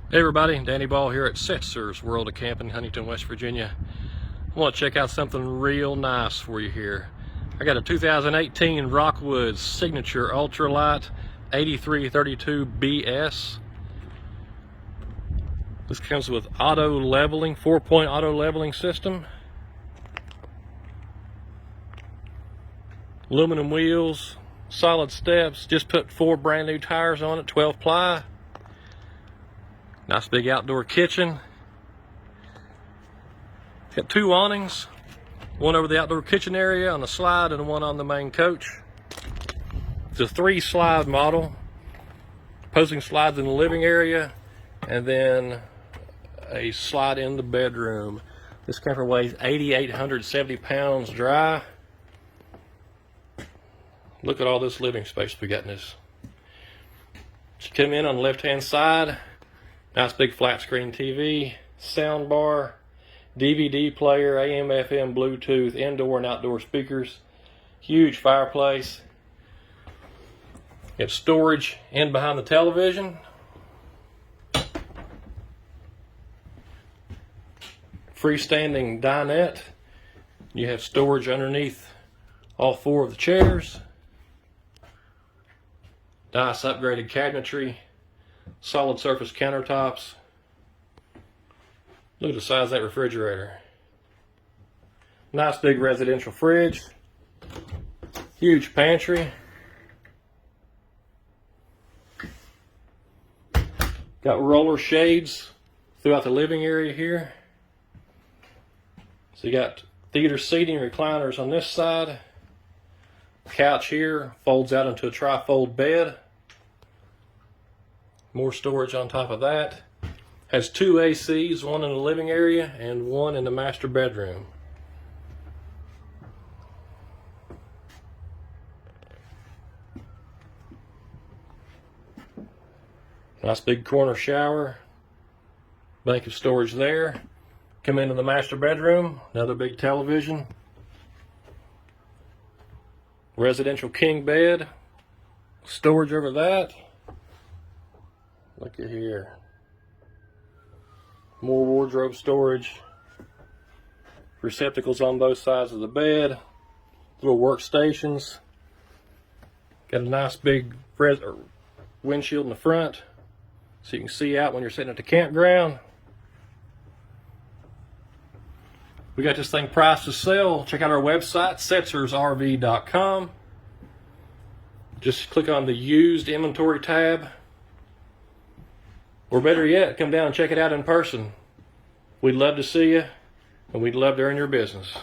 Hey everybody, Danny Ball here at SETZER'S World of Camping, Huntington, West Virginia. I want to check out something real nice for you here. I got a 2018 Rockwood Signature Ultralight 8332 BS. This comes with auto leveling, 4-point auto leveling system. Aluminum wheels, solid steps, just put 4 brand new tires on it, 12 ply. Nice big outdoor kitchen. Got 2 awnings, one over the outdoor kitchen area on the slide and one on the main coach. It's a 3 slide model. Opposing slides in the living area and then a slide in the bedroom. This camper weighs 8,870 pounds dry. Look at all this living space we got in this. You come in on the left hand side. Nice big flat screen TV, sound bar, DVD player, AM, FM, Bluetooth, indoor and outdoor speakers, huge fireplace. Got storage in behind the television. Freestanding dinette. You have storage underneath all 4 of the chairs. Nice upgraded cabinetry. Solid surface countertops. Look at the size of that refrigerator. Nice big residential fridge. Huge pantry. Got roller shades throughout the living area here. So you got theater seating, recliners on this side. Couch here folds out into a tri-fold bed. More storage on top of that. Has 2 ACs, one in the living area and one in the master bedroom. Nice big corner shower. Bank of storage there. Come into the master bedroom, another big television. Residential king bed. Storage over that. Look at here. More wardrobe storage. Receptacles on both sides of the bed. Little workstations. Got a nice big windshield in the front so you can see out when you're sitting at the campground. We got this thing priced to sell. Check out our website, SETZER'SRV.com. Just click on the used inventory tab. Or better yet, come down and check it out in person. We'd love to see you, and we'd love to earn your business.